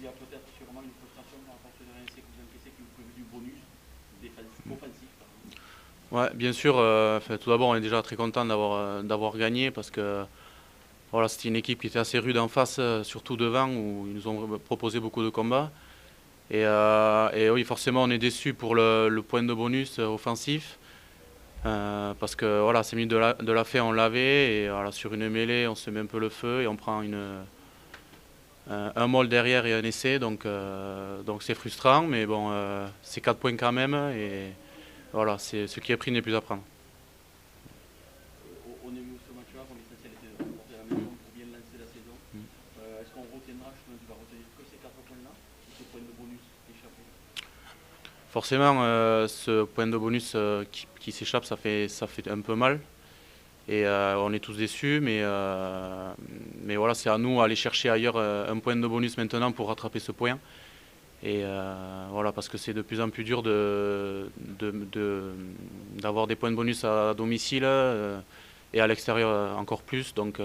il y a peut-être sûrement une frustration par rapport à ce dernier essai que vous encaissez qui vous prévu du bonus offensif. Ouais, bien sûr. Tout d'abord, on est déjà très content d'avoir gagné parce que voilà, c'était une équipe qui était assez rude en face, surtout devant, où ils nous ont proposé beaucoup de combats. Et oui, forcément, on est déçu pour le point de bonus offensif. Parce que voilà, 5 minutes de la fin, on l'avait. Et voilà, sur une mêlée, on se met un peu le feu et on prend un maul derrière et un essai. Donc c'est frustrant, mais bon, c'est 4 points quand même. Et voilà, ce qui est pris n'est plus à prendre. On a vu ce match-là, bon, l'essentiel était de remporter la maison pour bien lancer la saison. Est-ce qu'on retiendra, justement, tu vas retenir que ces 4 points-là ou ce point de bonus échappé? Forcément, ce point de bonus qui s'échappe, ça fait un peu mal. Et on est tous déçus, mais voilà, c'est à nous d'aller chercher ailleurs un point de bonus maintenant pour rattraper ce point. Et voilà, parce que c'est de plus en plus dur d'avoir des points de bonus à domicile et à l'extérieur encore plus. Donc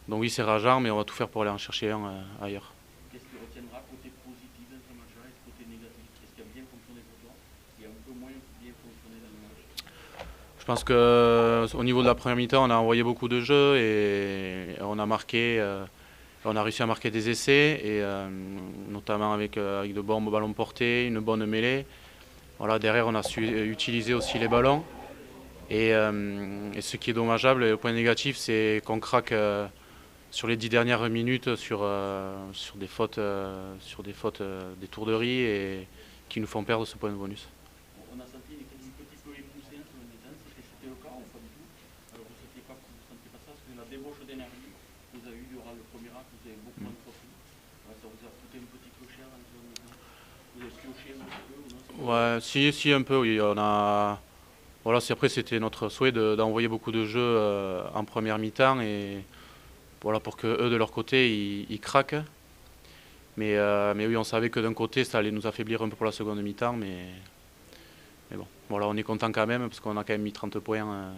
oui, c'est rageant, mais on va tout faire pour aller en chercher un ailleurs. Qu'est-ce qui retiendra côté positif dans ce match-là et côté négatif? Qu'est-ce qui a bien fonctionné pour toi? Qu'est-ce qui a un peu moins bien fonctionné dans le match? Je pense que au niveau de la première mi-temps, on a envoyé beaucoup de jeux et on a marqué. On a réussi à marquer des essais, et notamment avec de bons ballons portés, une bonne mêlée. Voilà, derrière, on a su utiliser aussi les ballons. Et ce qui est dommageable, le point négatif, c'est qu'on craque sur les 10 dernières minutes sur des fautes, des tourderies, et qui nous font perdre ce point de bonus. On a senti une petit peu émoussé en seconde mi-temps. C'était le cas ou pas du tout? Vous ne sentiez pas ça? Parce que la débauche d'énergie que vous avez eu durant le premier acte, vous avez beaucoup entretenu. Ça vous a coûté une petite peu cher en seconde mi-temps. Vous avez pioché un petit peu ou non? Ouais, si, un peu, oui. Voilà, après, c'était notre souhait d'envoyer beaucoup de jeux en première mi-temps, et voilà, pour que eux, de leur côté, ils craquent. Mais oui, on savait que d'un côté, ça allait nous affaiblir un peu pour la seconde mi-temps. Mais bon, voilà, on est content quand même, parce qu'on a quand même mis 30 points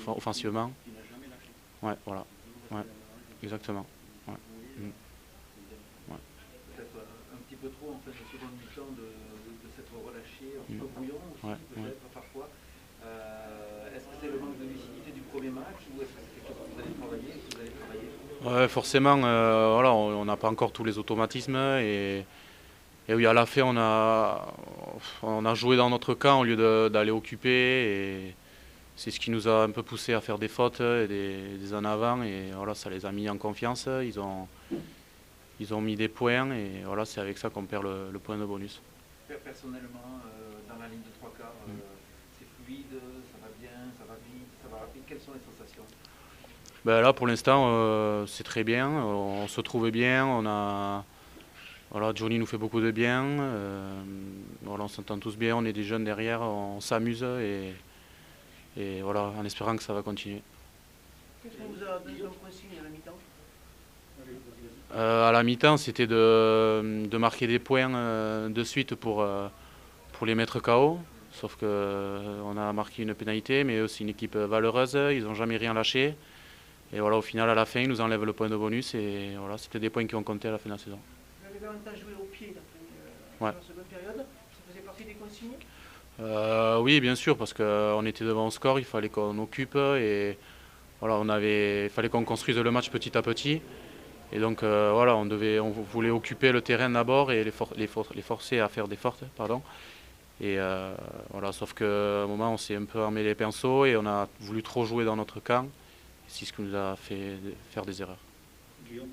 offensivement. Qui n'a jamais lâché. Ouais, voilà. Ouais, Toujours resté exactement. Ouais. Mm. Ouais. peut-être un petit peu trop en fin de seconde mi-temps de s'être relâché, un peu bouillon aussi, Ouais, peut-être parfois. Est-ce que c'est le manque de lucidité du premier match ou est-ce que c'est quelque chose que vous allez travailler et que vous allez travailler? Ouais, forcément, voilà, on n'a pas encore tous les automatismes. Et oui, à la fin, on a joué dans notre camp au lieu d'aller occuper. Et c'est ce qui nous a un peu poussé à faire des fautes et des en avant. Et voilà, ça les a mis en confiance. Ils ont mis des points. Et voilà, c'est avec ça qu'on perd le point de bonus. Personnellement, dans la ligne de trois quarts, c'est fluide, ça va bien, ça va vite, ça va rapide. Quelles sont les sensations? Ben là, pour l'instant, c'est très bien. On se trouve bien. Voilà, Johnny nous fait beaucoup de bien. Voilà, on s'entend tous bien. On est des jeunes derrière. On s'amuse. Et voilà, en espérant que ça va continuer. Qu'est-ce qu'on vous a donné comme consigne à la mi-temps? À la mi-temps, c'était de marquer des points de suite pour les mettre KO. Sauf qu'on a marqué une pénalité, mais eux, c'est une équipe valeureuse. Ils n'ont jamais rien lâché. Et voilà, au final, à la fin, ils nous enlèvent le point de bonus. Et voilà, c'était des points qui ont compté à la fin de la saison. Vous avez davantage joué au pied Ouais. dans la seconde période. Ça faisait partie des consignes? Oui, bien sûr, parce qu'on était devant au score, il fallait qu'on occupe. Et voilà, il fallait qu'on construise le match petit à petit. Et donc voilà, on voulait occuper le terrain d'abord et les forcer à faire des fautes, pardon. Et voilà, sauf qu'à un moment, on s'est un peu armé les pinceaux et on a voulu trop jouer dans notre camp. C'est ce qui nous a fait faire des erreurs. Guillaume.